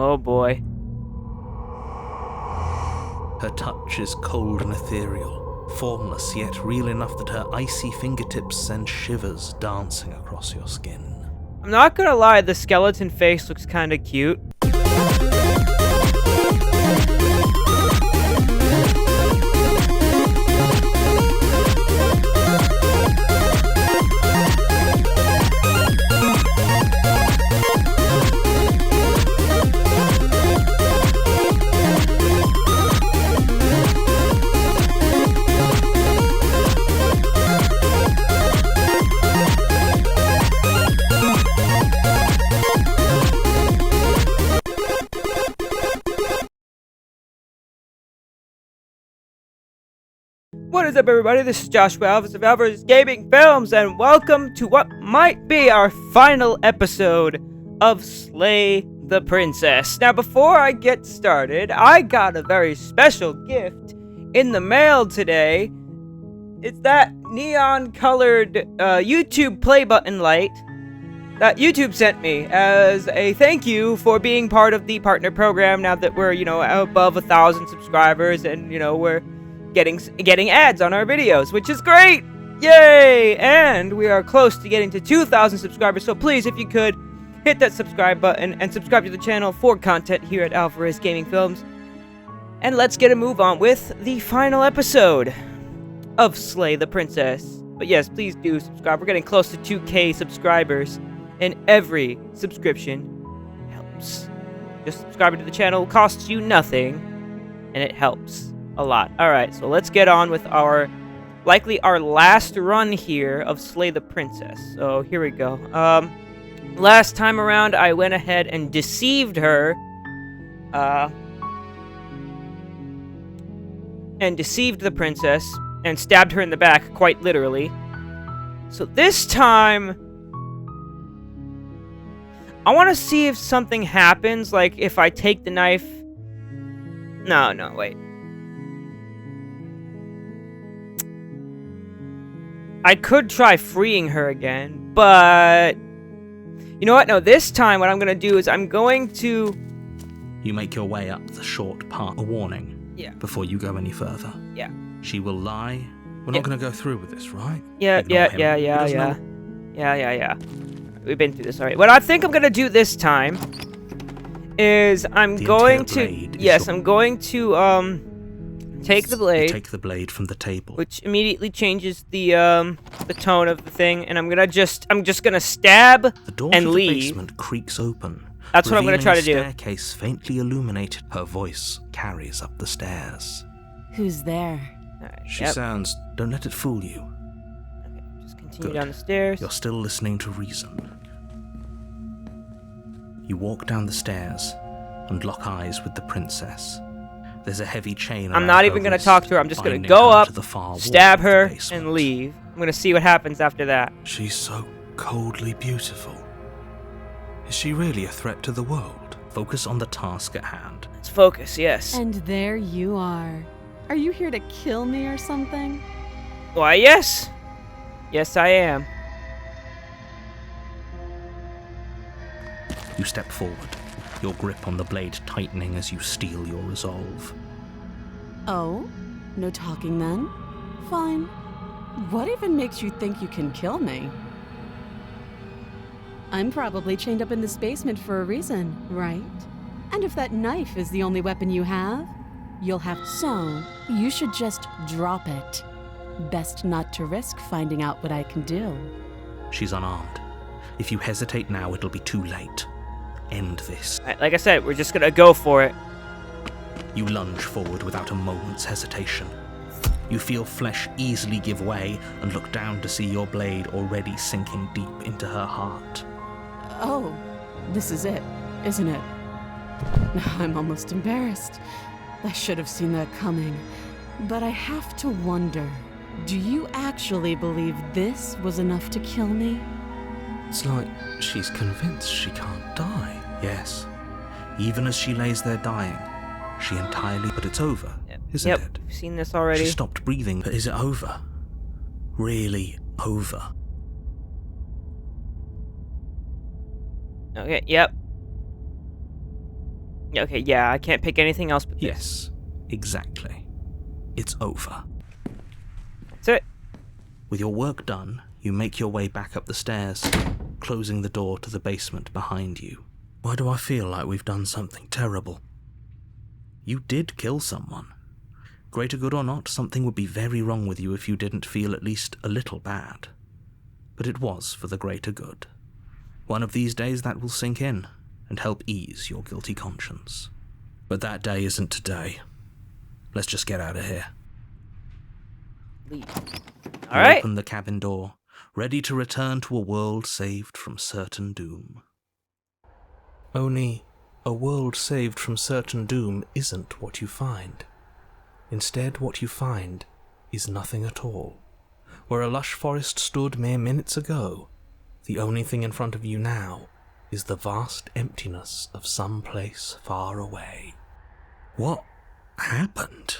Oh boy. Her touch is cold and ethereal, formless yet real enough that her icy fingertips send shivers dancing across your skin. I'm not gonna lie, the skeleton face looks kinda cute. What is up, everybody? This is Joshua Alvarez of Alvarez Gaming Films, and welcome to what might be our final episode of Slay the Princess. Now, before I get started, I got a very special gift in the mail today. It's that neon-colored YouTube play button light that YouTube sent me as a thank you for being part of the partner program now that we're, above 1,000 subscribers and, we're getting ads on our videos, which is great! Yay! And we are close to getting to 2,000 subscribers, so please, if you could, hit that subscribe button and subscribe to the channel for content here at Alvarez Gaming Films. And let's get a move on with the final episode of Slay the Princess. But yes, please do subscribe. We're getting close to 2K subscribers, and every subscription helps. Just subscribing to the channel costs you nothing, and it helps a lot. Alright, so let's get on with likely our last run here of Slay the Princess. So, here we go. Last time around, I went ahead and deceived her. And deceived the princess, and stabbed her in the back, quite literally. So this time, I want to see if something happens, like if I take the knife. No, wait. I could try freeing her again, but you know what? No, this time what I'm going to do is I'm going to... You make your way up the short path. A warning. Yeah. Before you go any further. Yeah. She will lie. We're not going to go through with this, right? Yeah. We've been through this already. What I think I'm going to do this time is I'm going to take the blade. You take the blade from the table, which immediately changes the tone of the thing, and I'm just gonna stab the door and to leave. The basement creaks open. That's what I'm gonna try to do. A staircase faintly illuminated. Her voice carries up the stairs. Who's there? Right, She sounds. Don't let it fool you. Okay, just continue down the stairs. You're still listening to reason. You walk down the stairs and lock eyes with the princess. There's a heavy chain. I'm not even going to talk to her. I'm just going to go up, stab her, and leave. I'm going to see what happens after that. She's so coldly beautiful. Is she really a threat to the world? Focus on the task at hand. Let's focus, yes. And there you are. Are you here to kill me or something? Why, yes. Yes, I am. You step forward, your grip on the blade tightening as you steel your resolve. Oh? No talking then? Fine. What even makes you think you can kill me? I'm probably chained up in this basement for a reason, right? And if that knife is the only weapon you have, you'll have... So, you should just drop it. Best not to risk finding out what I can do. She's unarmed. If you hesitate now, it'll be too late. End this. Like I said, we're just gonna go for it. You lunge forward without a moment's hesitation. You feel flesh easily give way and look down to see your blade already sinking deep into her heart. Oh, this is it, isn't it? I'm almost embarrassed. I should have seen that coming. But I have to wonder, do you actually believe this was enough to kill me? It's like she's convinced she can't die. Yes. Even as she lays there dying, she entirely... But it's over, isn't it? Yep, we've seen this already. She stopped breathing, but is it over? Really over? Okay, yep. Okay, yeah, I can't pick anything else but this. Yes, exactly. It's over. That's it. With your work done, you make your way back up the stairs, closing the door to the basement behind you. Why do I feel like we've done something terrible? You did kill someone. Greater good or not, something would be very wrong with you if you didn't feel at least a little bad. But it was for the greater good. One of these days that will sink in and help ease your guilty conscience. But that day isn't today. Let's just get out of here. Leave. You Alright. open the cabin door, ready to return to a world saved from certain doom. Only, a world saved from certain doom isn't what you find. Instead, what you find is nothing at all. Where a lush forest stood mere minutes ago, the only thing in front of you now is the vast emptiness of some place far away. What happened?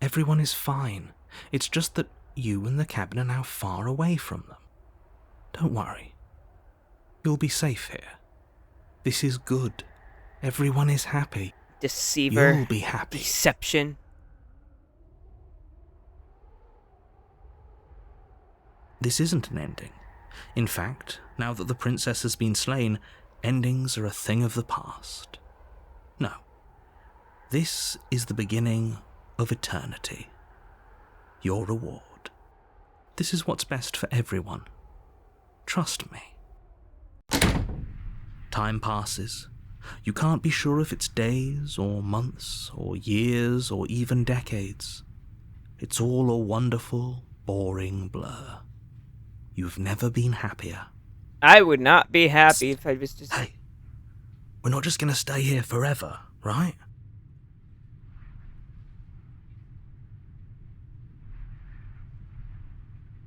Everyone is fine. It's just that you and the cabin are now far away from them. Don't worry. You'll be safe here. This is good. Everyone is happy. Deceiver. You'll be happy. Deception. This isn't an ending. In fact, now that the princess has been slain, endings are a thing of the past. No. This is the beginning of eternity. Your reward. This is what's best for everyone. Trust me. Time passes. You can't be sure if it's days or months or years or even decades. It's all a wonderful, boring blur. You've never been happier. I would not be happy if I was just... Hey, we're not just gonna stay here forever, right?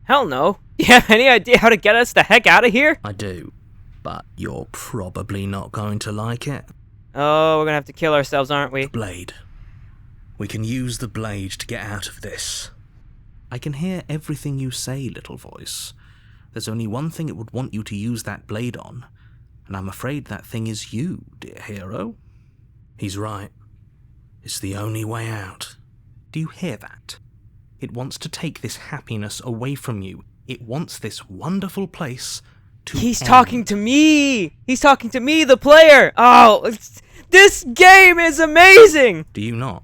Hell no. Do you have any idea how to get us the heck out of here? I do, but you're probably not going to like it. Oh, we're gonna have to kill ourselves, aren't we? The blade. We can use the blade to get out of this. I can hear everything you say, little voice. There's only one thing it would want you to use that blade on, and I'm afraid that thing is you, dear hero. He's right. It's the only way out. Do you hear that? It wants to take this happiness away from you. It wants this wonderful place to He's end. talking to me! He's talking to me, the player! Oh, this game is amazing! Do you not?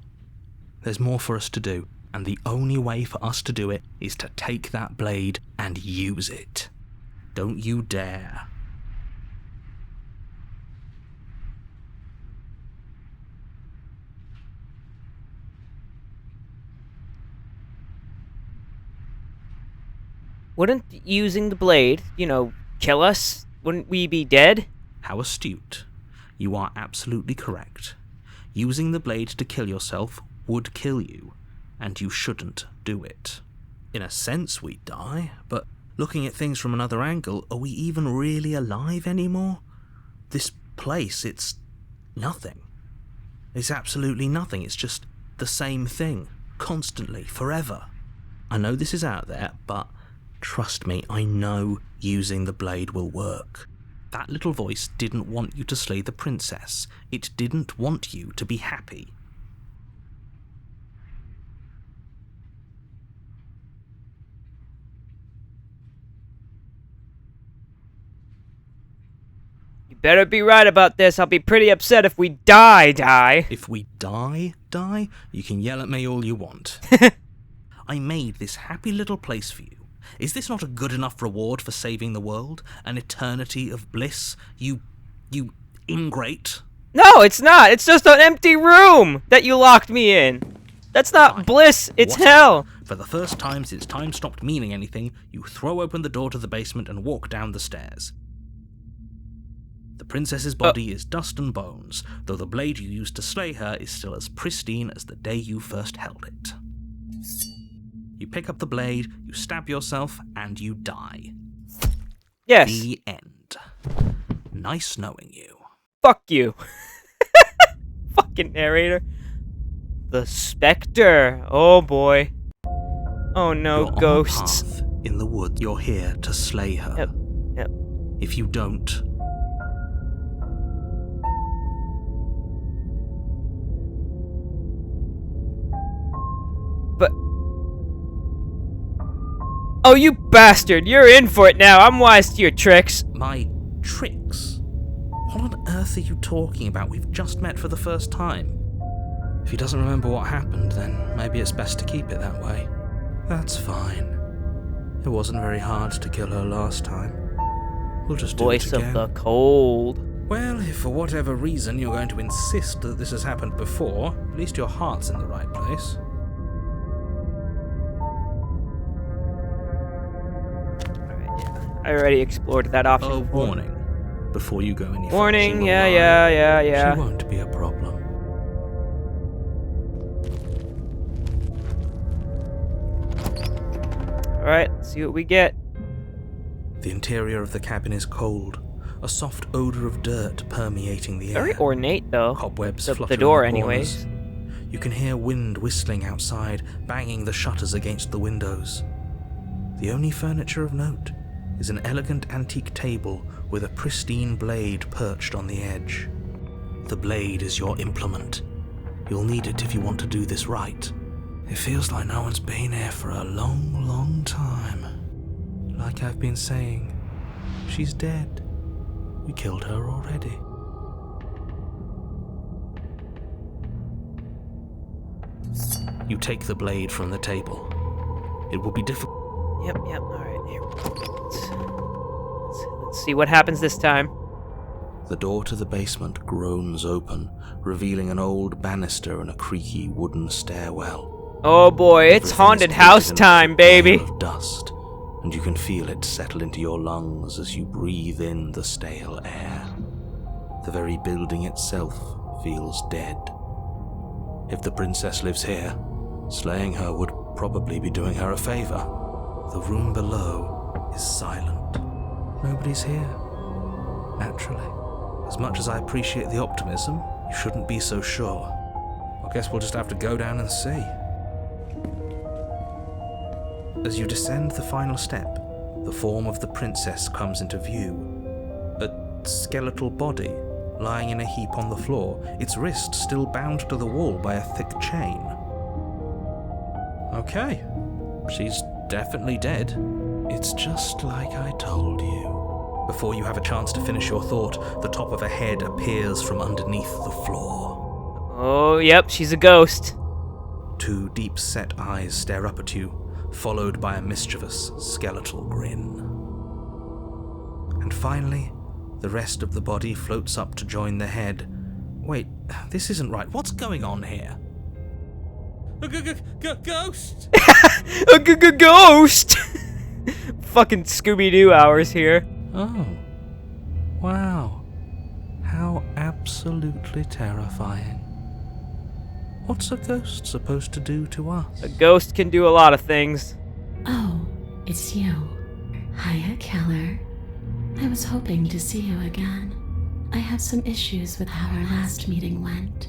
There's more for us to do, and the only way for us to do it is to take that blade and use it. Don't you dare. Wouldn't using the blade, kill us? Wouldn't we be dead? How astute. You are absolutely correct. Using the blade to kill yourself would kill you, and you shouldn't do it. In a sense, we'd die, but looking at things from another angle, are we even really alive anymore? This place, it's nothing. It's absolutely nothing. It's just the same thing, constantly, forever. I know this is out there, but trust me, I know using the blade will work. That little voice didn't want you to slay the princess. It didn't want you to be happy. You better be right about this. I'll be pretty upset if we die. If we die, you can yell at me all you want. I made this happy little place for you. Is this not a good enough reward for saving the world? An eternity of bliss? You ingrate? No, it's not. It's just an empty room that you locked me in. That's not Fine. bliss. It's What? hell. For the first time since time stopped meaning anything, you throw open the door to the basement and walk down the stairs. The princess's body is dust and bones, though the blade you used to slay her is still as pristine as the day you first held it. You pick up the blade, you stab yourself, and you die. Yes. The end. Nice knowing you. Fuck you. Fucking narrator. The Spectre. Oh boy. Oh no, You're ghosts. on a path in the woods. You're here to slay her. Yep. If you don't, Oh, you bastard! You're in for it now. I'm wise to your tricks. My tricks? What on earth are you talking about? We've just met for the first time. If he doesn't remember what happened, then maybe it's best to keep it that way. That's fine. It wasn't very hard to kill her last time. We'll just do Voice it again. of the cold. Well, if for whatever reason you're going to insist that this has happened before, at least your heart's in the right place. Alright, yeah. I already explored that option. A before. warning. Before you go any further. Warning, she will yeah, lie. yeah. She won't be a problem. Alright, let's see what we get. The interior of the cabin is cold, a soft odor of dirt permeating the air. Very ornate, though. Cobwebs The flutter door, in the corners. anyways. You can hear wind whistling outside, banging the shutters against the windows. The only furniture of note is an elegant antique table with a pristine blade perched on the edge. The blade is your implement. You'll need it if you want to do this right. It feels like no one's been here for a long, long time. Like I've been saying, she's dead. We killed her already. You take the blade from the table. It will be difficult. Yep, alright, here we go. Let's see what happens this time. The door to the basement groans open, revealing an old banister and a creaky wooden stairwell. Oh boy, it's Everything haunted is house coated in a time, baby! layer of dust, and you can feel it settle into your lungs as you breathe in the stale air. The very building itself feels dead. If the princess lives here, slaying her would probably be doing her a favor. The room below is silent. Nobody's here. Naturally. As much as I appreciate the optimism, you shouldn't be so sure. I guess we'll just have to go down and see. As you descend the final step, the form of the princess comes into view. A skeletal body lying in a heap on the floor, its wrist still bound to the wall by a thick chain. Okay, she's definitely dead. It's just like I told you. Before you have a chance to finish your thought, the top of a head appears from underneath the floor. Oh, yep, she's a ghost. Two deep-set eyes stare up at you, followed by a mischievous, skeletal grin. And finally, the rest of the body floats up to join the head. Wait, this isn't right. What's going on here? Ghost! A ghost! Fucking Scooby-Doo hours here. Oh. Wow. How absolutely terrifying. What's a ghost supposed to do to us? A ghost can do a lot of things. Oh, it's you. Hiya, Keller. I was hoping to see you again. I have some issues with how our last meeting went.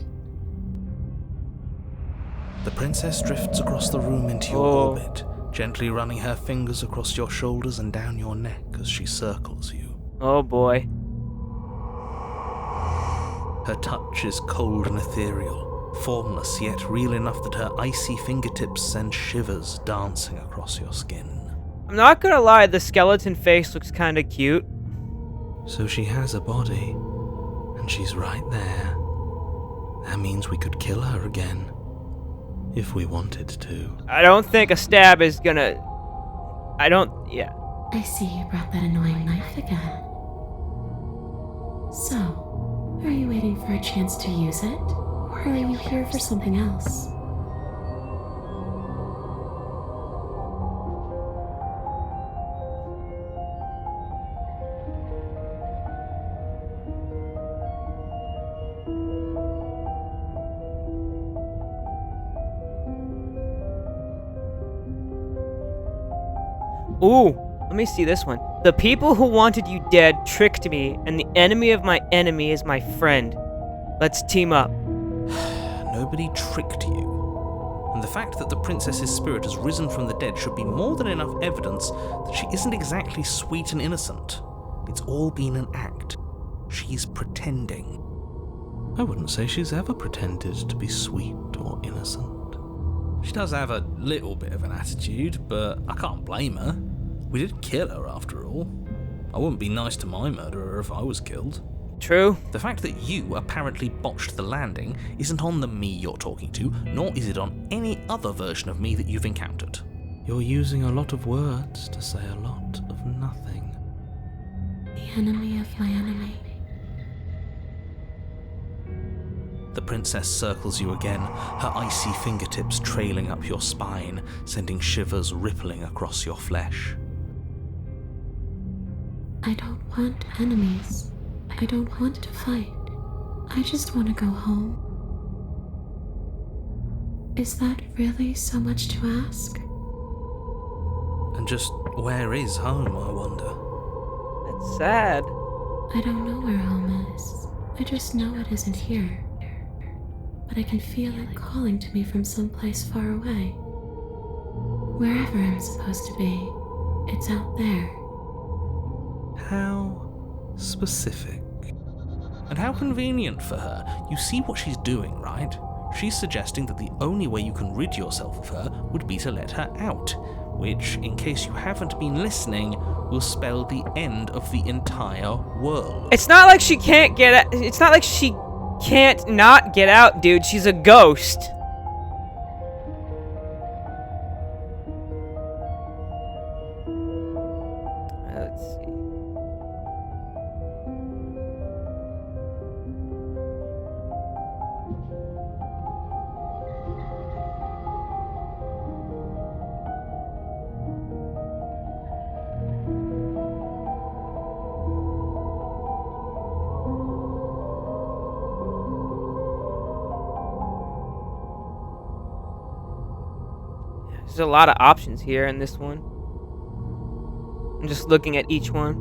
The princess drifts across the room into your orbit, gently running her fingers across your shoulders and down your neck as she circles you. Oh boy. Her touch is cold and ethereal, formless yet real enough that her icy fingertips send shivers dancing across your skin. I'm not gonna lie, the skeleton face looks kinda cute. So she has a body, and she's right there. That means we could kill her again, if we wanted to. I don't think a stab is gonna... yeah. I see you brought that annoying knife again. So, are you waiting for a chance to use it? Or are you here for something else? Ooh, let me see this one. The people who wanted you dead tricked me, and the enemy of my enemy is my friend. Let's team up. Nobody tricked you. And the fact that the princess's spirit has risen from the dead should be more than enough evidence that she isn't exactly sweet and innocent. It's all been an act. She's pretending. I wouldn't say she's ever pretended to be sweet or innocent. She does have a little bit of an attitude, but I can't blame her. We did kill her after all. I wouldn't be nice to my murderer if I was killed. True. The fact that you apparently botched the landing isn't on the me you're talking to, nor is it on any other version of me that you've encountered. You're using a lot of words to say a lot of nothing. The enemy of my enemy. The princess circles you again, her icy fingertips trailing up your spine, sending shivers rippling across your flesh. I don't want enemies. I don't want to fight. I just want to go home. Is that really so much to ask? And just where is home, I wonder? That's sad. I don't know where home is. I just know it isn't here. But I can feel it calling to me from someplace far away. Wherever I'm supposed to be, it's out there. How specific. And how convenient for her. You see what she's doing, right? She's suggesting that the only way you can rid yourself of her would be to let her out, which, in case you haven't been listening, will spell the end of the entire world. It's not like she can't get out. It's not like she can't not get out, dude. She's a ghost. Let's see. There's a lot of options here in this one. I'm just looking at each one.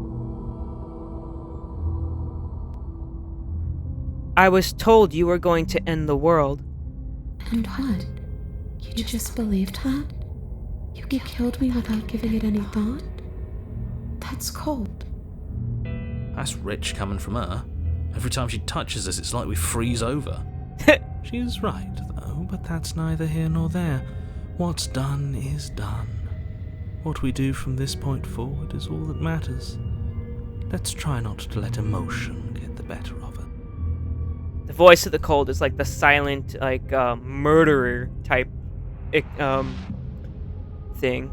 I was told you were going to end the world. And what? You just believed that? You killed me without giving it any thought? That's cold. That's rich coming from her. Every time she touches us, it's like we freeze over. She's right, though, but that's neither here nor there. What's done is done. What we do from this point forward is all that matters. Let's try not to let emotion get the better of it. The voice of the cold is like the silent, like, murderer type thing.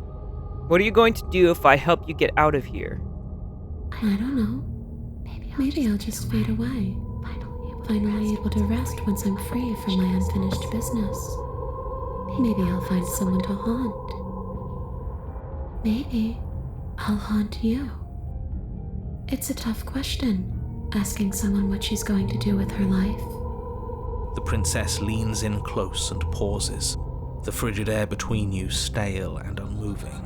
What are you going to do if I help you get out of here? I don't know. Maybe I'll just fade away. Finally able to rest once I'm free from my unfinished business. Maybe I'll find someone to haunt. Maybe I'll haunt you. It's a tough question, asking someone what she's going to do with her life. The princess leans in close and pauses, the frigid air between you stale and unmoving.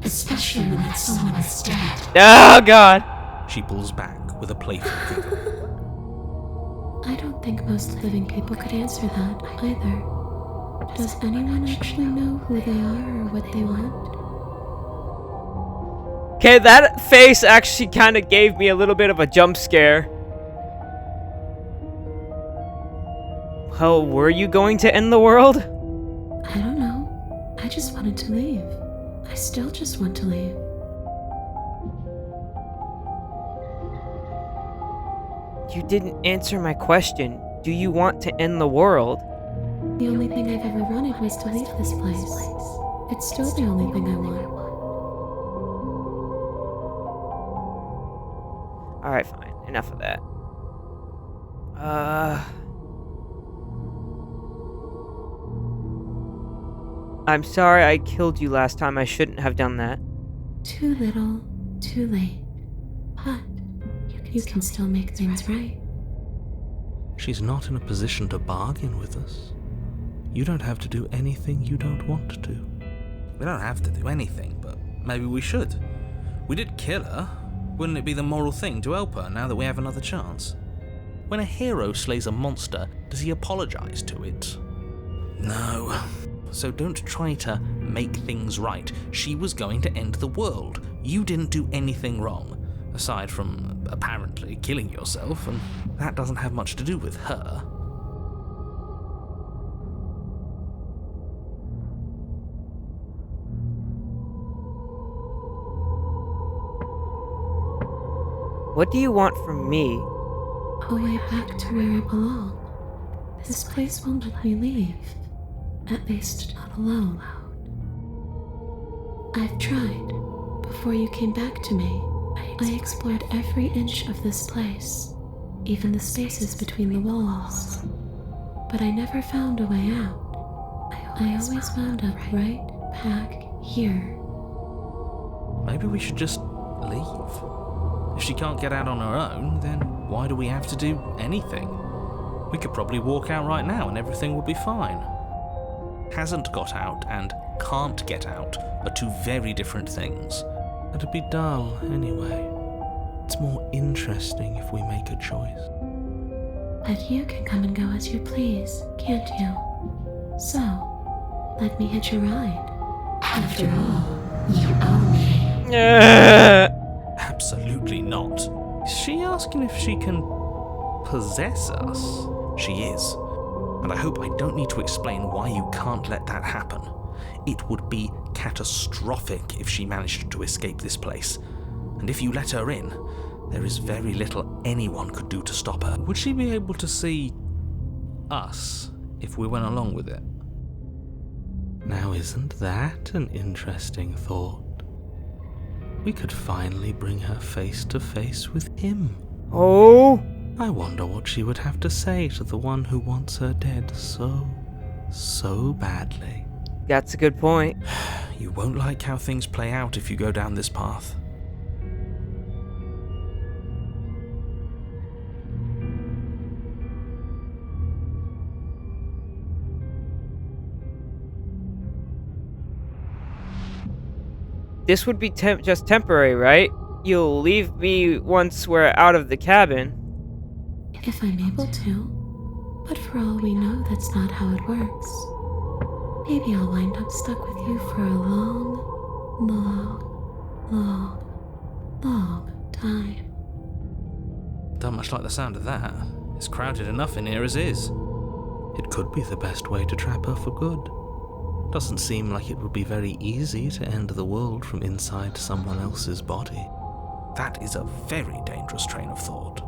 Especially when that someone is dead. Oh, God. She pulls back with a playful giggle. I don't think most living people could answer that either. Does anyone actually know who they are or what they want? Okay, that face actually kind of gave me a little bit of a jump scare. Well, were you going to end the world? I don't know. I just wanted to leave. I still just want to leave. You didn't answer my question. Do you want to end the world? The only thing I've ever wanted was to leave this place. It's still the only thing I want. Alright, fine. Enough of that. I'm sorry I killed you last time. I shouldn't have done that. Too little, too late. But you can still make things right. She's not in a position to bargain with us. You don't have to do anything you don't want to. We don't have to do anything, but maybe we should. We did kill her. Wouldn't it be the moral thing to help her now that we have another chance? When a hero slays a monster, does he apologize to it? No. So don't try to make things right. She was going to end the world. You didn't do anything wrong, aside from apparently killing yourself, and that doesn't have much to do with her. What do you want from me? A way back to where I belong. This place won't let me leave. At least not alone. I've tried. Before you came back to me, I explored every inch of this place, even the spaces between the walls. But I never found a way out. I always wound up right back here. Maybe we should just leave. If she can't get out on her own, then why do we have to do anything? We could probably walk out right now and everything will be fine. Hasn't got out and can't get out are two very different things. It'd be dull anyway. It's more interesting if we make a choice. But you can come and go as you please, can't you? So, let me hitch a ride. After all, you own me. Absolutely not. Is she asking if she can possess us? She is. And I hope I don't need to explain why you can't let that happen. It would be catastrophic if she managed to escape this place. And if you let her in, there is very little anyone could do to stop her. Would she be able to see us if we went along with it? Now, isn't that an interesting thought? We could finally bring her face to face with him. Oh? I wonder what she would have to say to the one who wants her dead so badly. That's a good point. You won't like how things play out if you go down this path. This would be just temporary, right? You'll leave me once we're out of the cabin. If I'm able to. But for all we know, that's not how it works. Maybe I'll wind up stuck with you for a long time. Don't much like the sound of that. It's crowded enough in here as is. It could be the best way to trap her for good. Doesn't seem like it would be very easy to end the world from inside someone else's body. That is a very dangerous train of thought.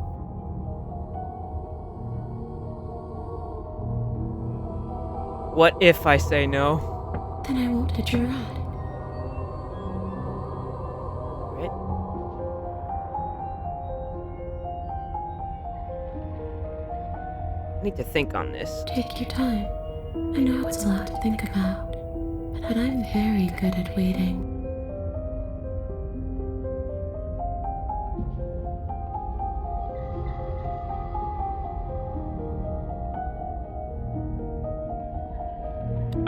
What if I say no? Then I won't hitch a ride. Right? I need to think on this. Take your time. I know it's a lot to think about, but I'm very good at waiting.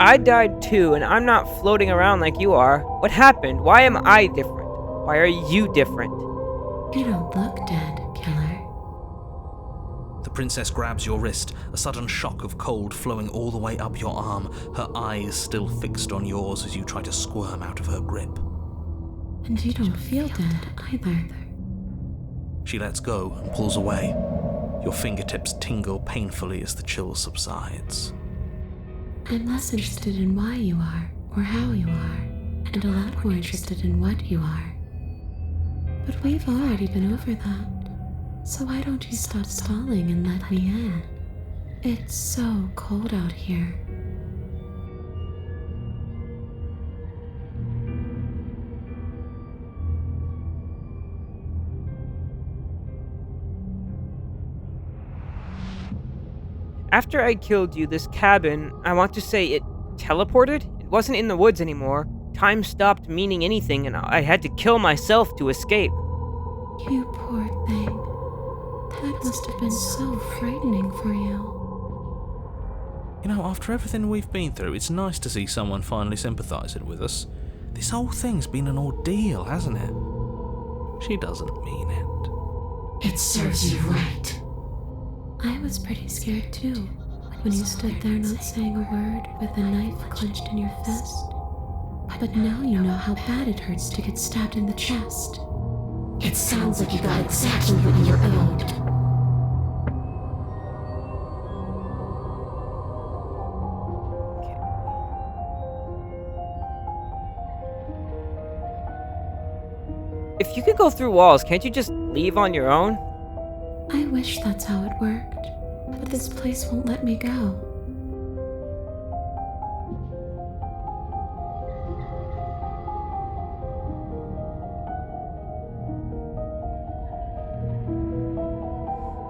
I died too, and I'm not floating around like you are. What happened? Why am I different? Why are you different? You don't look dead, killer. The princess grabs your wrist, a sudden shock of cold flowing all the way up your arm, her eyes still fixed on yours as you try to squirm out of her grip. And you don't feel dead either. She lets go and pulls away. Your fingertips tingle painfully as the chill subsides. I'm less interested in why you are, or how you are, and a lot more interested in what you are. But we've already been over that, so why don't you stop stalling and let me in? It's so cold out here. After I killed you, this cabin, I want to say it teleported? It wasn't in the woods anymore. Time stopped meaning anything, and I had to kill myself to escape. You poor thing. That must have been so frightening for you. You know, after everything we've been through, it's nice to see someone finally sympathising with us. This whole thing's been an ordeal, hasn't it? She doesn't mean it. It serves you right. I was pretty scared too, when you stood there not saying a word with a knife clenched in your fist. But now you know how bad it hurts to get stabbed in the chest. It sounds like you got exactly what you're owed. If you could go through walls, can't you just leave on your own? I wish that's how it worked, but this place won't let me go.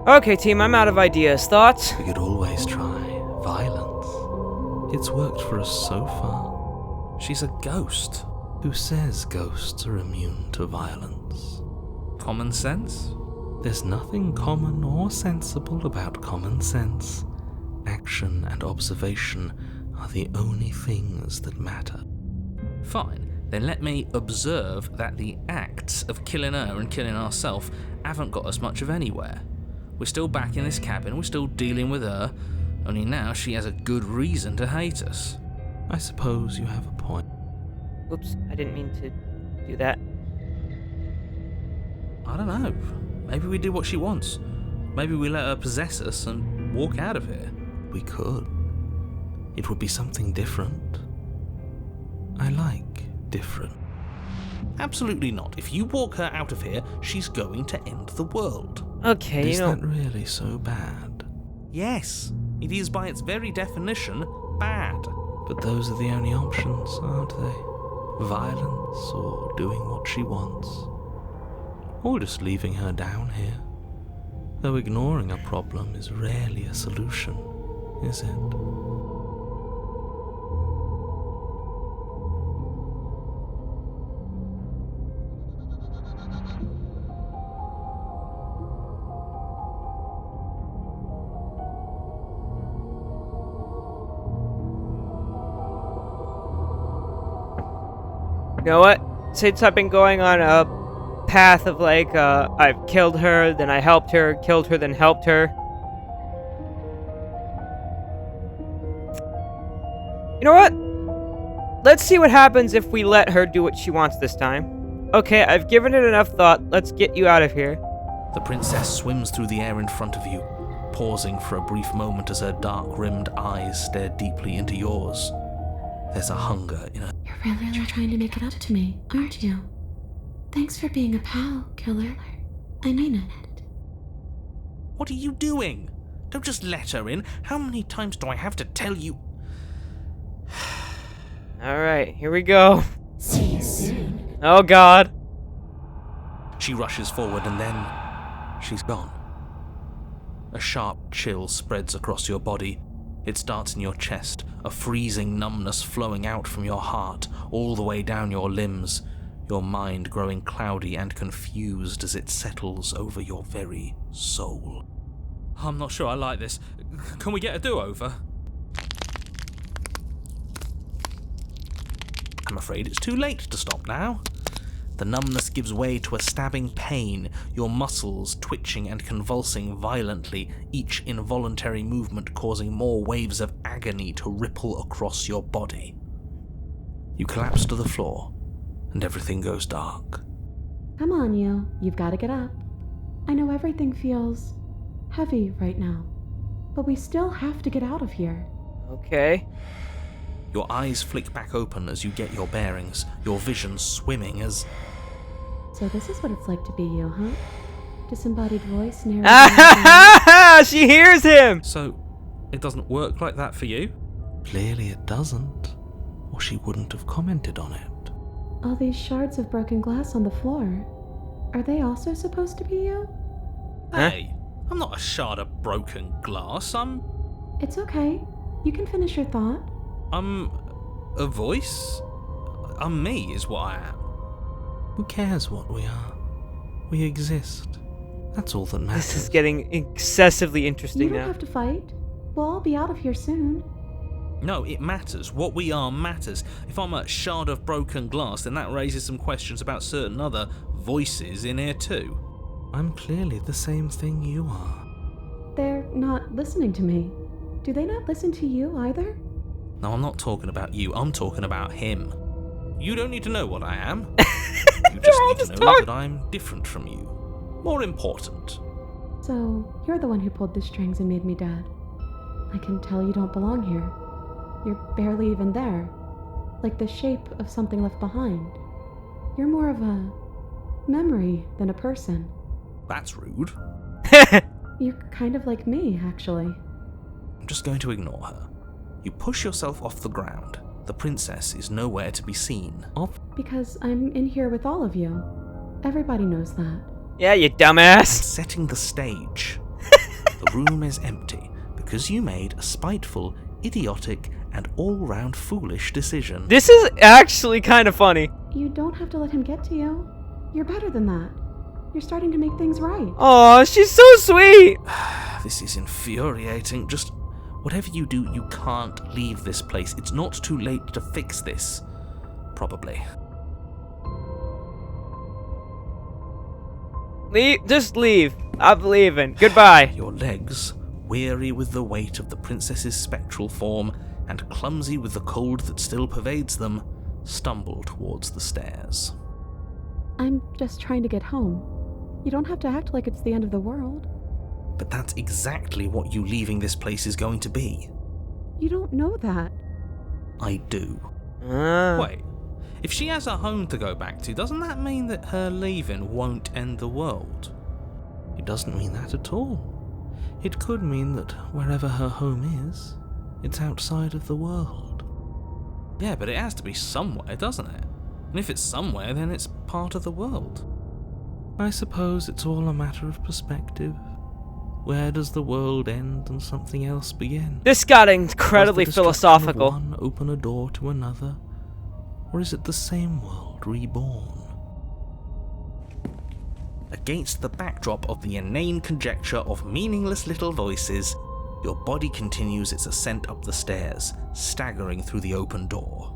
Okay, team, I'm out of ideas. Thoughts? We could always try violence. It's worked for us so far. She's a ghost. Who says ghosts are immune to violence? Common sense? There's nothing common or sensible about common sense. Action and observation are the only things that matter. Fine. Then let me observe that the acts of killing her and killing ourselves haven't got us much of anywhere. We're still back in this cabin, we're still dealing with her, only now she has a good reason to hate us. I suppose you have a point. Oops, I didn't mean to do that. I don't know. Maybe we do what she wants. Maybe we let her possess us and walk out of here. We could. It would be something different. I like different. Absolutely not. If you walk her out of here, she's going to end the world. Okay, Is you know... that really so bad? Yes, it is by its very definition bad. But those are the only options, aren't they? Violence or doing what she wants. Or just leaving her down here. Though ignoring a problem is rarely a solution, is it? You know what? Since I've been going on a path of like, I've killed her, then I helped her, killed her, then helped her. You know what? Let's see what happens if we let her do what she wants this time. Okay, I've given it enough thought. Let's get you out of here. The princess swims through the air in front of you, pausing for a brief moment as her dark-rimmed eyes stare deeply into yours. There's a hunger in her. You're really trying to make it up to me, aren't you? Thanks for being a pal, killer. I mean it. What are you doing? Don't just let her in. How many times do I have to tell you? Alright, here we go. See you soon. Oh god. She rushes forward and then she's gone. A sharp chill spreads across your body. It starts in your chest, a freezing numbness flowing out from your heart, all the way down your limbs, your mind growing cloudy and confused as it settles over your very soul. I'm not sure I like this. Can we get a do-over? I'm afraid it's too late to stop now. The numbness gives way to a stabbing pain, your muscles twitching and convulsing violently, each involuntary movement causing more waves of agony to ripple across your body. You collapse to the floor, and everything goes dark. Come on, you. You've got to get up. I know everything feels heavy right now, but we still have to get out of here. Okay. Your eyes flick back open as you get your bearings, your vision swimming as... So this is what it's like to be you, huh? Disembodied voice narrating. She hears him! So, it doesn't work like that for you? Clearly it doesn't, or she wouldn't have commented on it. All these shards of broken glass on the floor. Are they also supposed to be you? Huh? Hey, I'm not a shard of broken glass, I'm It's okay. You can finish your thought. a voice? I'm me is what I am. Who cares what we are? We exist. That's all that matters. This is getting excessively You interesting don't now. have to fight. We'll all be out of here soon. No, it matters. What we are matters. If I'm a shard of broken glass, then that raises some questions about certain other voices in here too. I'm clearly the same thing you are. They're not listening to me. Do they not listen to you either? No, I'm not talking about you. I'm talking about him. You don't need to know what I am. You just all need just to know talk- that I'm different from you. More important. So, you're the one who pulled the strings and made me dead. I can tell you don't belong here. You're barely even there. Like the shape of something left behind. You're more of a memory than a person. That's rude. You're kind of like me, actually. I'm just going to ignore her. You push yourself off the ground. The princess is nowhere to be seen. Because I'm in here with all of you. Everybody knows that. Yeah, you dumbass. Setting the stage. The room is empty because you made a spiteful, idiotic, and all-round foolish decision. This is actually kind of funny. You don't have to let him get to you. You're better than that. You're starting to make things right. Oh, she's so sweet. This is infuriating. Just whatever you do, you can't leave this place. It's not too late to fix this. Probably. Just leave. I'm leaving. Goodbye. Your legs, weary with the weight of the princess's spectral form and clumsy with the cold that still pervades them, stumble towards the stairs. I'm just trying to get home. You don't have to act like it's the end of the world. But that's exactly what you leaving this place is going to be. You don't know that. I do. Wait, if she has a home to go back to, doesn't that mean that her leaving won't end the world? It doesn't mean that at all. It could mean that wherever her home is, it's outside of the world. Yeah, but it has to be somewhere, doesn't it? And if it's somewhere, then it's part of the world. I suppose it's all a matter of perspective. Where does the world end and something else begin? This got incredibly Does the destruction philosophical. of one open a door to another, or is it the same world reborn? Against the backdrop of the inane conjecture of meaningless little voices, your body continues its ascent up the stairs, staggering through the open door.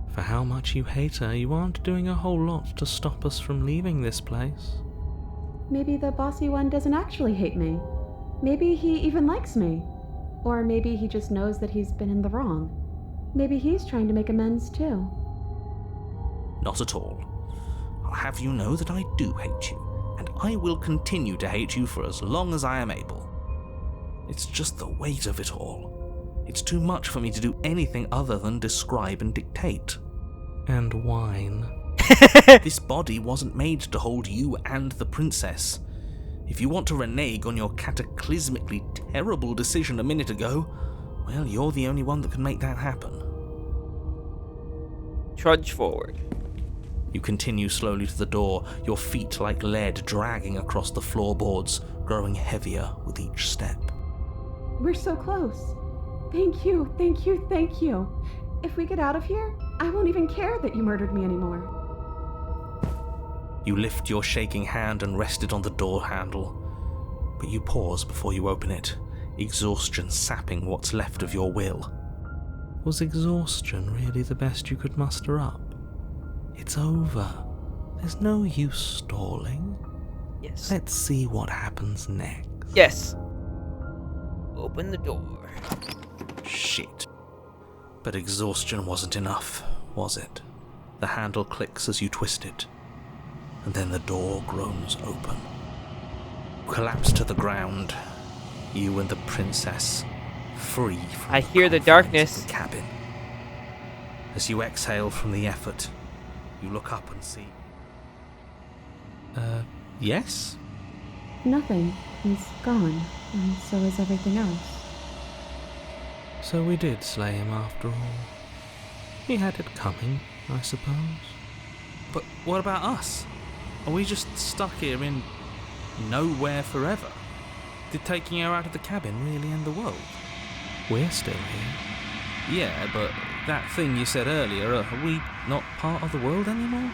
For how much you hate her, you aren't doing a whole lot to stop us from leaving this place. Maybe the bossy one doesn't actually hate me. Maybe he even likes me. Or maybe he just knows that he's been in the wrong. Maybe he's trying to make amends too. Not at all. I'll have you know that I do hate you, and I will continue to hate you for as long as I am able. It's just the weight of it all. It's too much for me to do anything other than describe and dictate. And whine. This body wasn't made to hold you and the princess. If you want to renege on your cataclysmically terrible decision a minute ago, well, you're the only one that can make that happen. Trudge forward. You continue slowly to the door, your feet like lead dragging across the floorboards, growing heavier with each step. We're so close. Thank you, thank you, thank you. If we get out of here, I won't even care that you murdered me anymore. You lift your shaking hand and rest it on the door handle, but you pause before you open it, exhaustion sapping what's left of your will. Was exhaustion really the best you could muster up? It's over. There's no use stalling. Yes. Let's see what happens next. Yes. Open the door. Shit. But exhaustion wasn't enough, was it? The handle clicks as you twist it, and then the door groans open. You collapse to the ground, you and the princess, free from I hear the confines darkness. of the cabin. As you exhale from the effort, you look up and see... Yes? Nothing. He's gone, and so is everything else. So we did slay him after all. He had it coming, I suppose. But what about us? Are we just stuck here in nowhere forever? Did taking her out of the cabin really end the world? We're still here. Yeah, but that thing you said earlier, are we not part of the world anymore?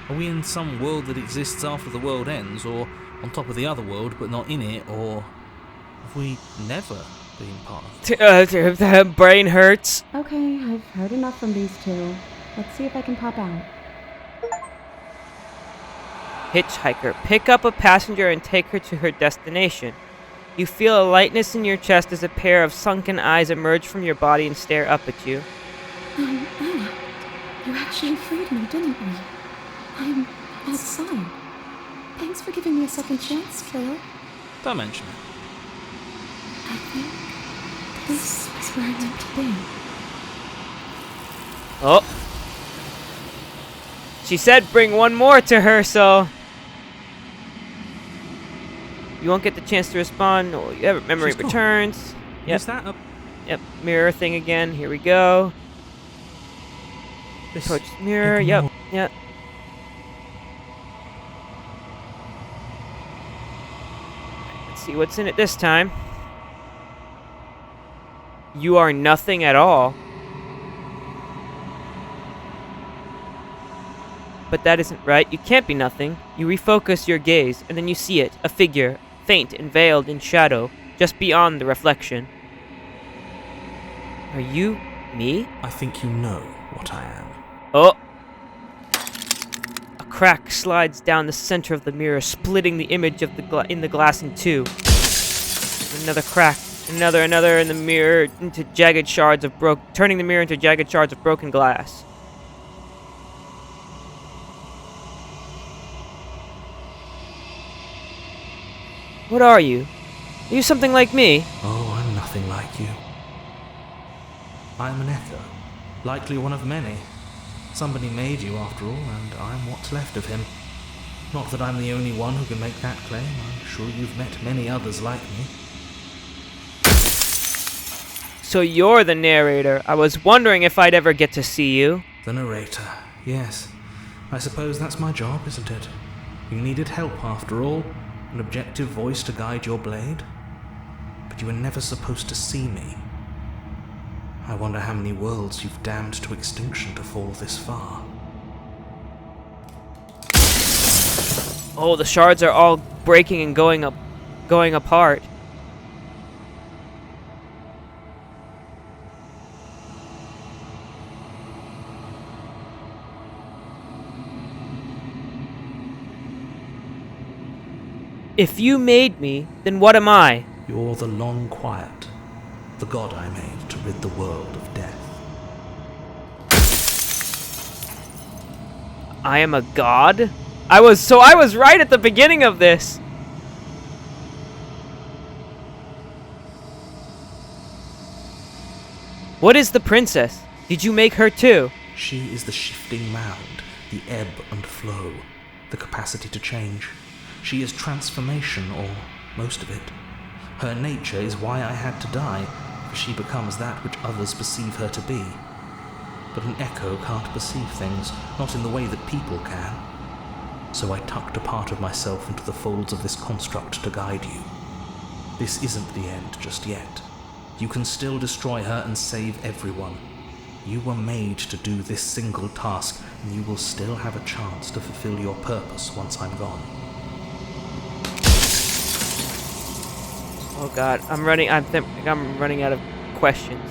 Are we in some world that exists after the world ends, or on top of the other world but not in it, or have we never been part of it? The brain hurts. Okay, I've heard enough from these two. Let's see if I can pop out. Hitchhiker, pick up a passenger and take her to her destination. You feel a lightness in your chest as a pair of sunken eyes emerge from your body and stare up at you. Ella, you actually freed me, didn't you? I'm outside. Thanks for giving me a second chance, Philip. Don't mention it. I think this is where I meant to be. Oh. She said bring one more to her, so you won't get the chance to respond. Oh, you have memory She's gone. returns. Yep. Is that a... Yep. Mirror thing again. Here we go. This Approach the mirror. Yep. ignore- Yep. Let's see what's in it this time. You are nothing at all. But that isn't right. You can't be nothing. You refocus your gaze, and then you see it, a figure, faint and veiled in shadow, just beyond the reflection. Are you me? I think you know what I am. Oh! A crack slides down the center of the mirror, splitting the image of the glass in two. Another crack, another, and the mirror into jagged shards of turning the mirror into jagged shards of broken glass. What are you? Are you something like me? Oh, I'm nothing like you. I'm an echo, likely one of many. Somebody made you after all, and I'm what's left of him. Not that I'm the only one who can make that claim. I'm sure you've met many others like me. So you're the narrator. I was wondering if I'd ever get to see you. The narrator, yes. I suppose that's my job, isn't it? You needed help after all, an objective voice to guide your blade. But you were never supposed to see me. I wonder how many worlds you've damned to extinction to fall this far. Oh, the shards are all breaking and going apart. If you made me, then what am I? You're the long quiet, the god I made to rid the world of death. I am a god? I was right at the beginning of this. What is the princess? Did you make her too? She is the shifting mound, the ebb and flow, the capacity to change. She is transformation, or most of it. Her nature is why I had to die, for she becomes that which others perceive her to be. But an echo can't perceive things, not in the way that people can. So I tucked a part of myself into the folds of this construct to guide you. This isn't the end just yet. You can still destroy her and save everyone. You were made to do this single task, and you will still have a chance to fulfill your purpose once I'm gone. Oh god, I'm running out of questions.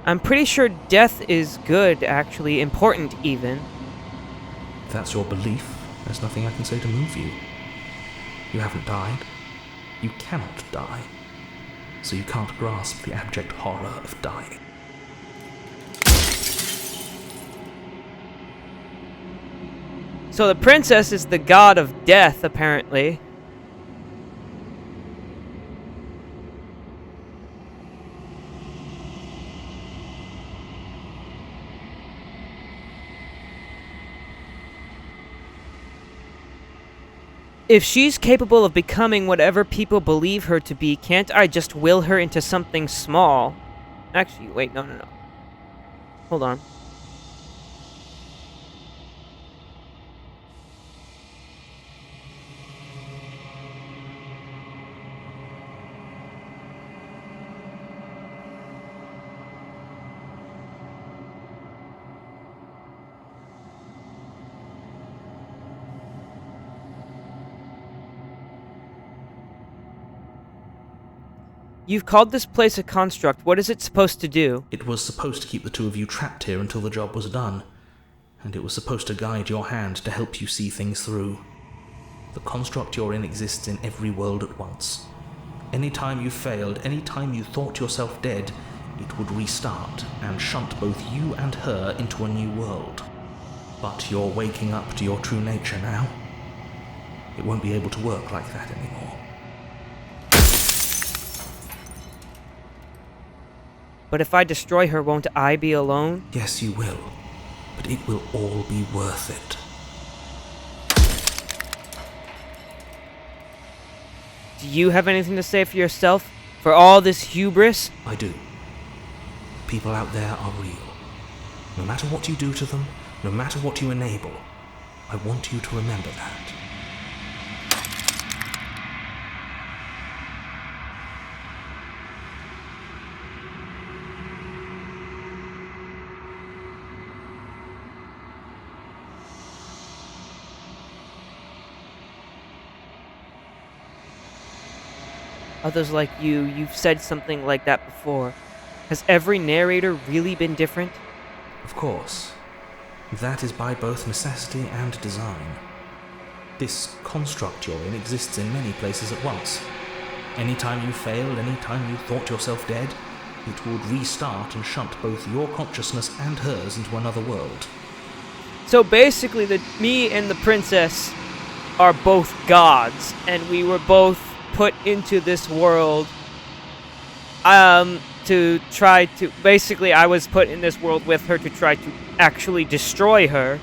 I'm pretty sure death is good, actually, important even. If that's your belief, there's nothing I can say to move you. You haven't died. You cannot die. So you can't grasp the abject horror of dying. So the princess is the god of death, apparently. If she's capable of becoming whatever people believe her to be, can't I just will her into something small? Actually, wait, no. Hold on. You've called this place a construct. What is it supposed to do? It was supposed to keep the two of you trapped here until the job was done. And it was supposed to guide your hand to help you see things through. The construct you're in exists in every world at once. Any time you failed, any time you thought yourself dead, it would restart and shunt both you and her into a new world. But you're waking up to your true nature now. It won't be able to work like that anymore. But if I destroy her, won't I be alone? Yes, you will. But it will all be worth it. Do you have anything to say for yourself? For all this hubris? I do. People out there are real. No matter what you do to them, no matter what you enable, I want you to remember that. Others like you've said something like that before. Has every narrator really been different? Of course. That is by both necessity and design. This construct you're in exists in many places at once. Anytime you failed, anytime you thought yourself dead, it would restart and shunt both your consciousness and hers into another world. So basically, me and the princess are both gods, and we were both put into this world to try to... Basically, I was put in this world with her to try to actually destroy her.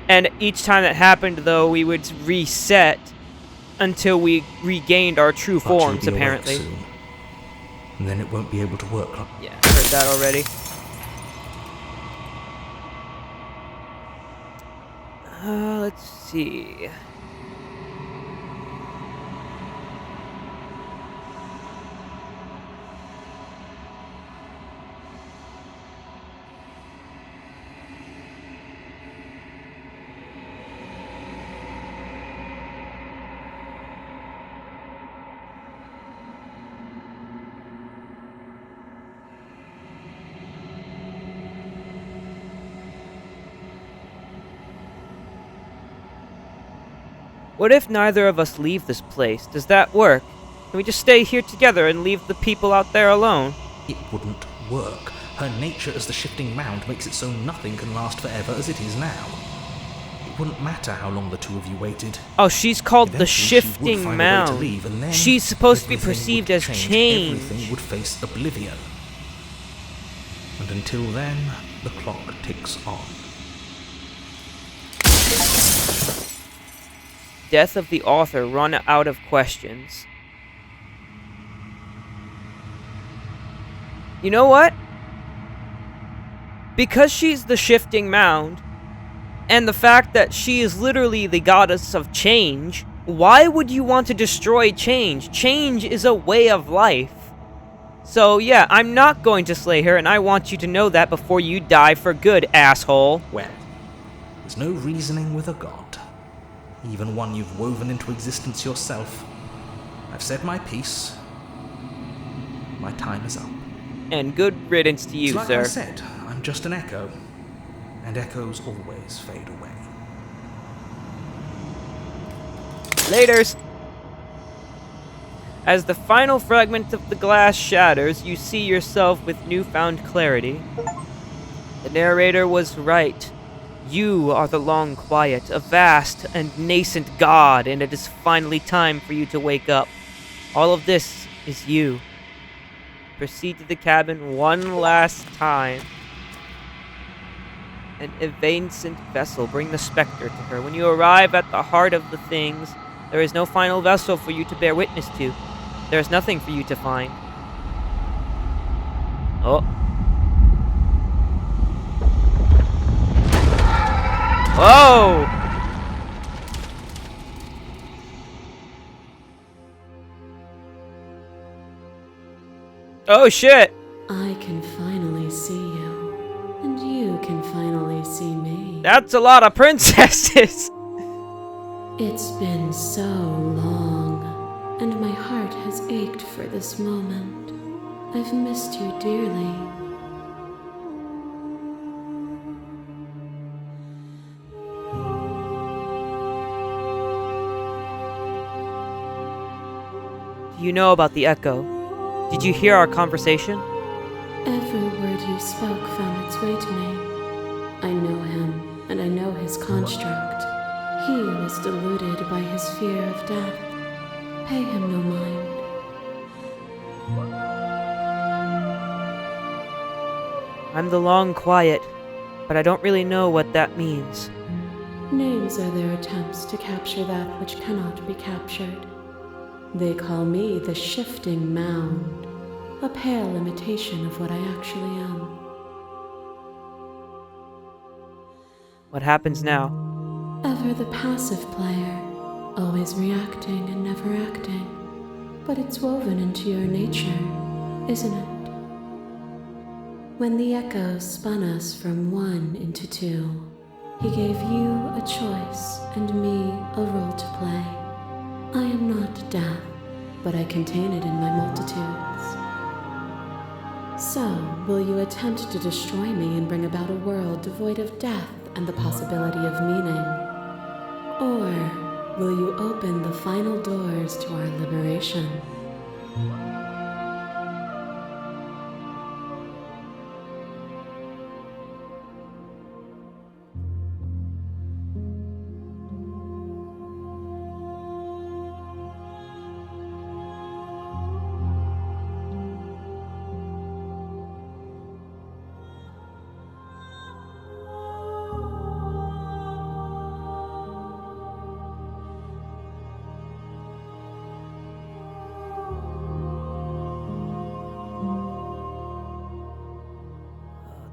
And each time that happened, though, we would reset until we regained our true forms, apparently. Soon. And then it won't be able to work. Yeah, heard that already. Let's see. What if neither of us leave this place? Does that work? Can we just stay here together and leave the people out there alone? It wouldn't work. Her nature as the shifting mound makes it so nothing can last forever as it is now. It wouldn't matter how long the two of you waited. Oh, she's called the Eventually, she would shifting find a way to mound. leave, and then She's supposed to be everything perceived would as change. Everything would face oblivion. And until then, the clock ticks on. Death of the author run out of questions. You know what? Because she's the shifting mound, and the fact that she is literally the goddess of change, why would you want to destroy change? Change is a way of life. So yeah, I'm not going to slay her, and I want you to know that before you die for good, asshole. Well, there's no reasoning with a god. Even one you've woven into existence yourself. I've said my piece. My time is up. And good riddance to you, It's like sir. I said, I'm just an echo. And echoes always fade away. Laters! As the final fragment of the glass shatters, you see yourself with newfound clarity. The narrator was right. You are the Long Quiet, a vast and nascent god, and it is finally time for you to wake up. All of this is you. Proceed to the cabin one last time. An evanescent vessel, bring the specter to her. When you arrive at the heart of the things, there is no final vessel for you to bear witness to. There is nothing for you to find. Oh. Whoa! Oh shit! I can finally see you, and you can finally see me. That's a lot of princesses! It's been so long, and my heart has ached for this moment. I've missed you dearly. Do you know about the Echo? Did you hear our conversation? Every word you spoke found its way to me. I know him, and I know his construct. He was deluded by his fear of death. Pay him no mind. I'm the long quiet, but I don't really know what that means. Names are their attempts to capture that which cannot be captured. They call me the Shifting Mound, a pale imitation of what I actually am. What happens now? Ever the passive player, always reacting and never acting. But it's woven into your nature, isn't it? When the echo spun us from one into two, he gave you a choice and me a role to play. I am not death, but I contain it in my multitudes. So, will you attempt to destroy me and bring about a world devoid of death and the possibility of meaning? Or will you open the final doors to our liberation?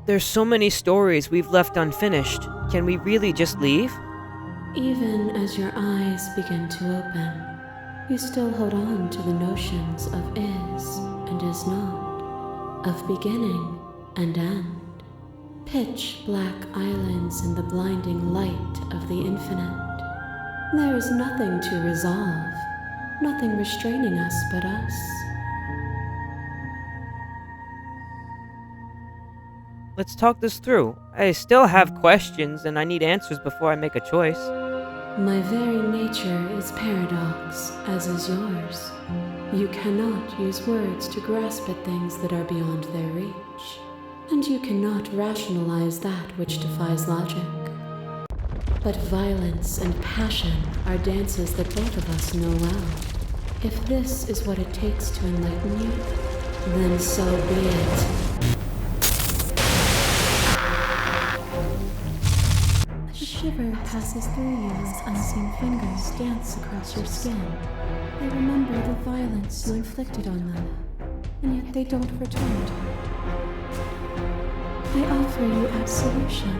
There's so many stories we've left unfinished. Can we really just leave? Even as your eyes begin to open, you still hold on to the notions of is and is not, of beginning and end. Pitch black islands in the blinding light of the infinite. There is nothing to resolve, nothing restraining us but us. Let's talk this through. I still have questions and I need answers before I make a choice. My very nature is paradox, as is yours. You cannot use words to grasp at things that are beyond their reach, and you cannot rationalize that which defies logic. But violence and passion are dances that both of us know well. If this is what it takes to enlighten you, then so be it. A shiver passes through you as unseen fingers dance across your skin. They remember the violence you inflicted on them, and yet they don't return. I offer you absolution,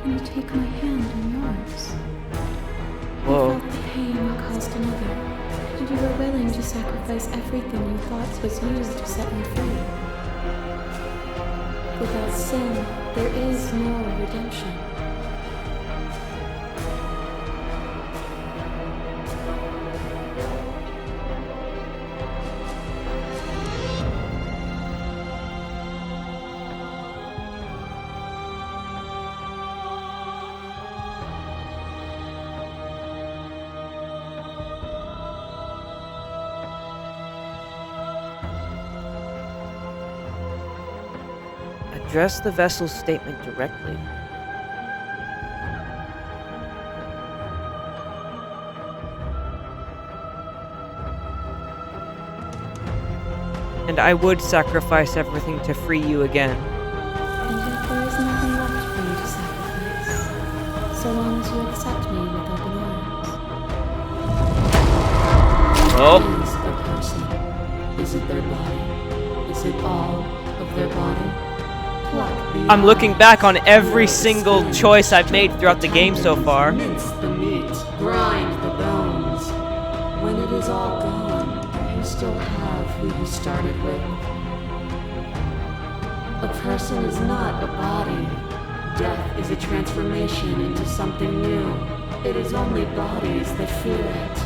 and you take my hand in yours. Whoa. You felt the pain you caused another, and you were willing to sacrifice everything you thought was used to set me free. Without sin, there is no redemption. Address the vessel's statement directly. And I would sacrifice everything to free you again. And yet there is nothing left for you to sacrifice, so long as you accept me with open arms. Oh. Is a person? Is it their body? Is it all of their body? I'm looking back on every single choice I've made throughout the game so far. Mince the meat, grind the bones. When it is all gone, you still have who you started with. A person is not a body. Death is a transformation into something new. It is only bodies that fear it.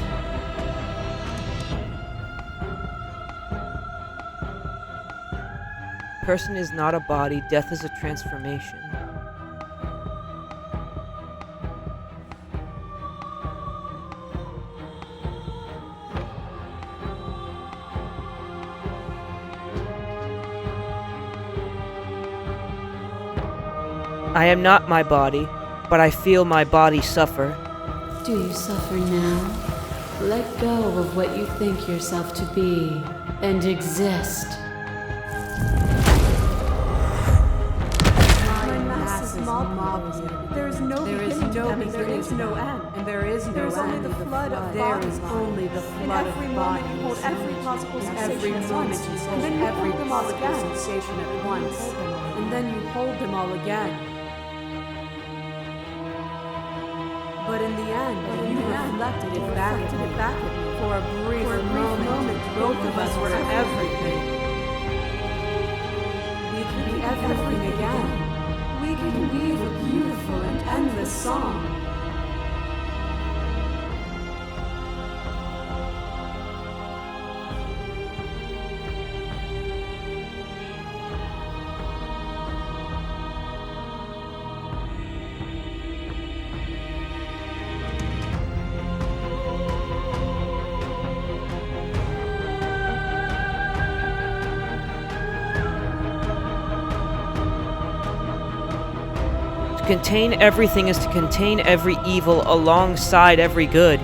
Person is not a body, death is a transformation. I am not my body, but I feel my body suffer. Do you suffer now? Let go of what you think yourself to be and exist. mob here. There is no beginning to them, and there is no end. And there is no end. There is only the flood of bodies. There is only the flood of bodies. In every moment you hold every possible sensation at once. And then you hold them all again. Sensation at once. And then you hold them all again. But in the end, you reflected it back at me. For a brief moment, both of us were everything. We can be everything again. We can weave a beautiful and endless song. To contain everything is to contain every evil alongside every good.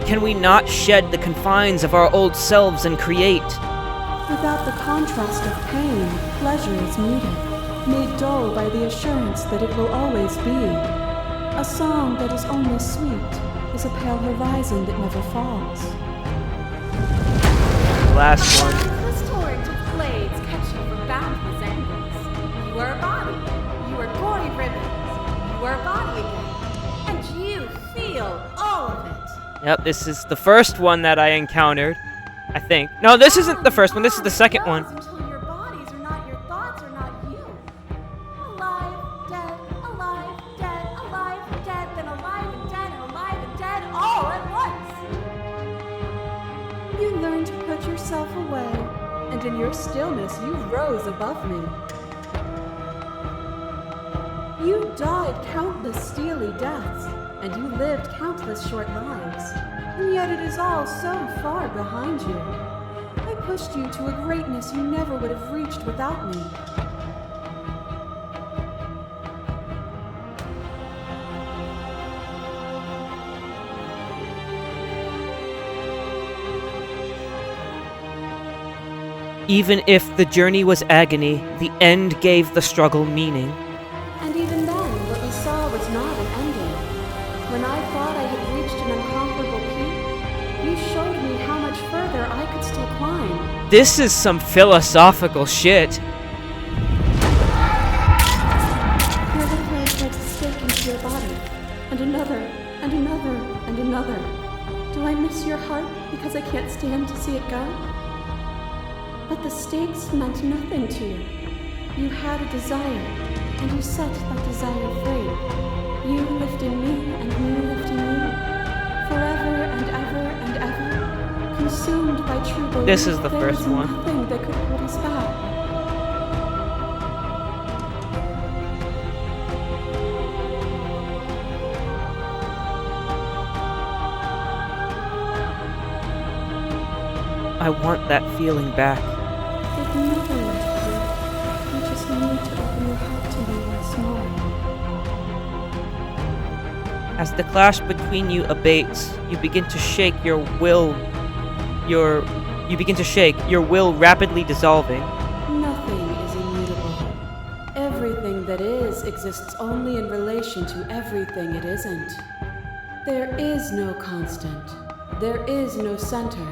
Can we not shed the confines of our old selves and create? Without the contrast of pain, pleasure is muted, made dull by the assurance that it will always be. A song that is only sweet is a pale horizon that never falls. Last one. This torrent of blades catching from boundless angles. You are a body. You are gory ribbons. You are a body again. And you feel all of it. Yep, this is the first one that I encountered, I think. No, this isn't the first one. This is the second one. Until your bodies are not your thoughts, are not you. Alive, dead, alive, dead, alive, dead, then alive and dead, and alive and dead, all at once. You learn to put yourself away, and in your stillness you rose above me. You died countless steely deaths, and you lived countless short lives, and yet it is all so far behind you. I pushed you to a greatness you never would have reached without me. Even if the journey was agony, the end gave the struggle meaning. And even then, what we saw was not an ending. When I thought I had reached an unconquerable peak, you showed me how much further I could still climb. This is some philosophical shit. Your little hand strikes a stake into your body, and another, and another, and another. Do I miss your heart because I can't stand to see it go? But the stakes meant nothing to you. You had a desire, and you set that desire free. You lifting me, and me lifting you. Forever and ever and ever. Consumed by true belief, This is the first there was one. nothing that could hold us back. I want that feeling back. There's nothing left to do. You just need to open your heart to me once more. As the clash between you abates, you begin to shake your will. You begin to shake, your will rapidly dissolving. Nothing is immutable. Everything that is exists only in relation to everything it isn't. There is no constant. There is no center.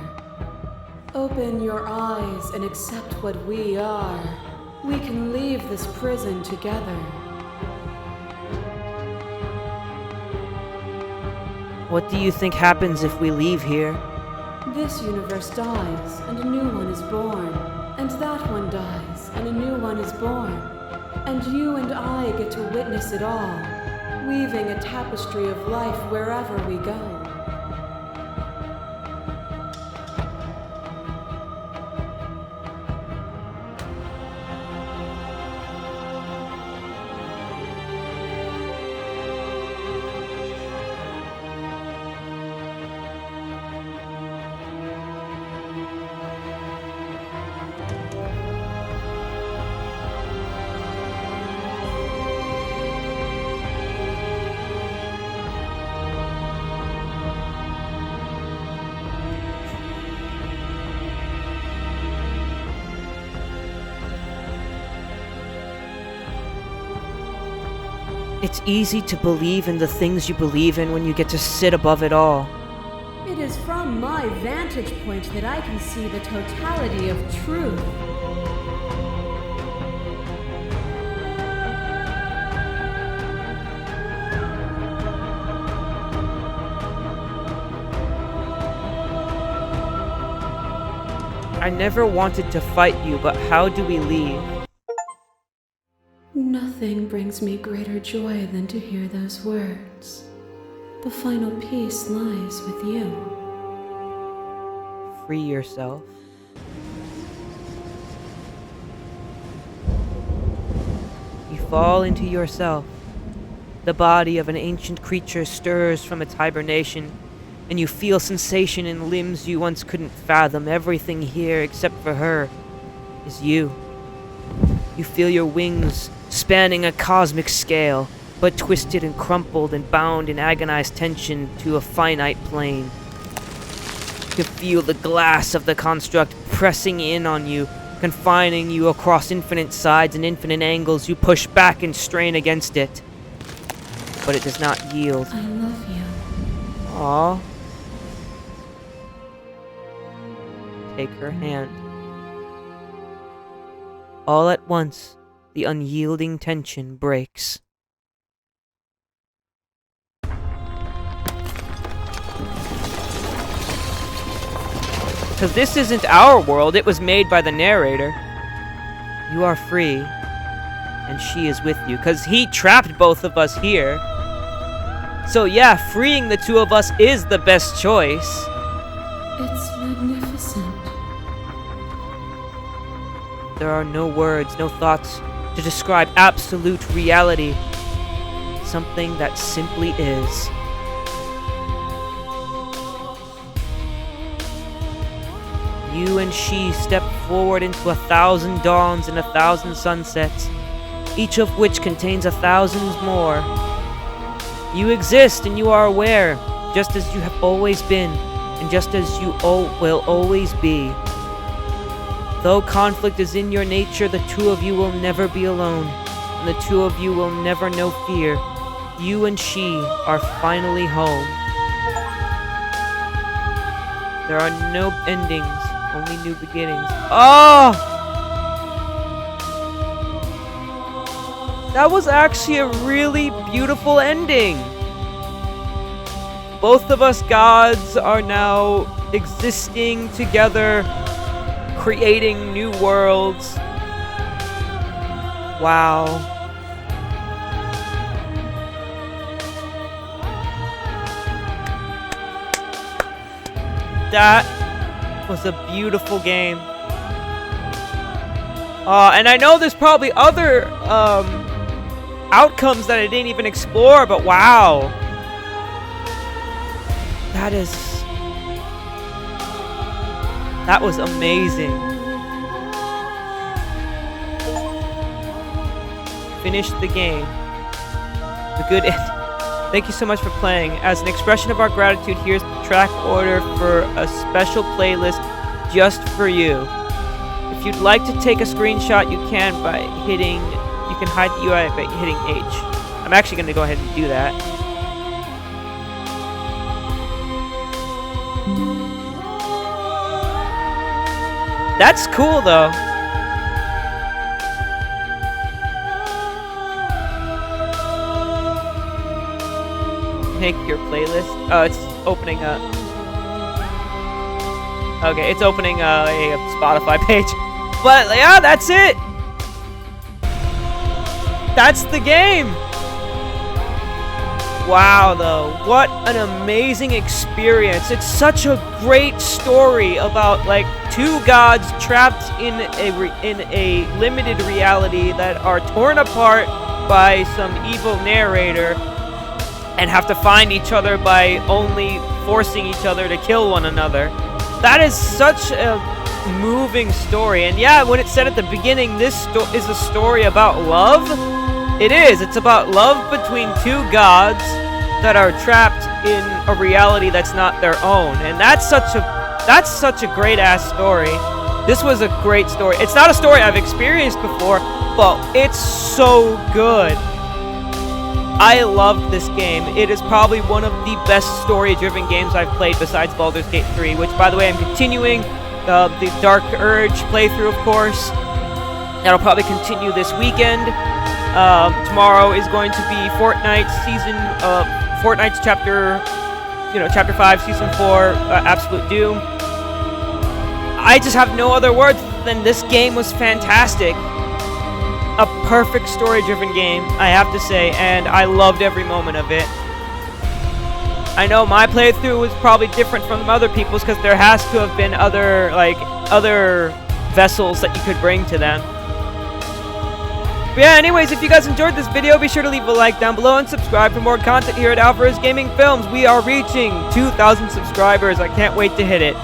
Open your eyes and accept what we are. We can leave this prison together. What do you think happens if we leave here? This universe dies, and a new one is born. And that one dies, and a new one is born. And you and I get to witness it all, weaving a tapestry of life wherever we go. It's easy to believe in the things you believe in when you get to sit above it all. It is from my vantage point that I can see the totality of truth. I never wanted to fight you, but how do we leave? Nothing brings me greater joy than to hear those words. The final peace lies with you. Free yourself. You fall into yourself. The body of an ancient creature stirs from its hibernation, and you feel sensation in limbs you once couldn't fathom. Everything here, except for her, is you. You feel your wings spanning a cosmic scale, but twisted and crumpled and bound in agonized tension to a finite plane. You feel the glass of the construct pressing in on you, confining you across infinite sides and infinite angles. You push back and strain against it, but it does not yield. I love you. Aww. Take her hand. All at once, the unyielding tension breaks. Because this isn't our world, it was made by the narrator. You are free, and she is with you, because he trapped both of us here. So yeah, freeing the two of us is the best choice. It's magnificent. There are no words, no thoughts to describe absolute reality. Something that simply is. You and she step forward into 1,000 dawns and 1,000 sunsets, each of which contains 1,000 more. You exist and you are aware, just as you have always been, and just as you will always be. Though conflict is in your nature, the two of you will never be alone, and the two of you will never know fear. You and she are finally home. There are no endings, only new beginnings. Oh! That was actually a really beautiful ending. Both of us gods are now existing together, creating new worlds. Wow. That was a beautiful game. And I know there's probably other outcomes that I didn't even explore, but wow. That was amazing. Finished the game. The good end. Thank you so much for playing. As an expression of our gratitude, here's the track order for a special playlist just for you. If you'd like to take a screenshot, you can hide the UI by hitting H. I'm actually going to go ahead and do that. That's cool though. Make your playlist. Oh, it's opening up. Okay, it's opening a Spotify page. But yeah, that's it. That's the game. Wow, though, what an amazing experience. It's such a great story about like two gods trapped in a limited reality that are torn apart by some evil narrator and have to find each other by only forcing each other to kill one another. That is such a moving story. And yeah, when it said at the beginning, this is a story about love, it is. It's about love between two gods that are trapped in a reality that's not their own. And that's such a great ass story. This was a great story. It's not a story I've experienced before, but it's so good. I loved this game. It is probably one of the best story-driven games I've played besides Baldur's Gate 3, which, by the way, I'm continuing the Dark Urge playthrough, of course. That'll probably continue this weekend. Tomorrow is going to be Fortnite's chapter 5, season 4, Absolute Doom. I just have no other words than this game was fantastic. A perfect story-driven game, I have to say, and I loved every moment of it. I know my playthrough was probably different from other people's because there has to have been other vessels that you could bring to them. But yeah, anyways, if you guys enjoyed this video, be sure to leave a like down below and subscribe for more content here at Alvarez Gaming Films. We are reaching 2,000 subscribers. I can't wait to hit it.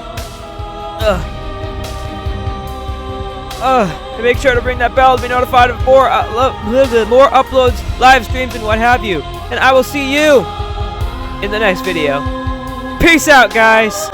And make sure to ring that bell to be notified of more uploads, live streams, and what have you. And I will see you in the next video. Peace out, guys.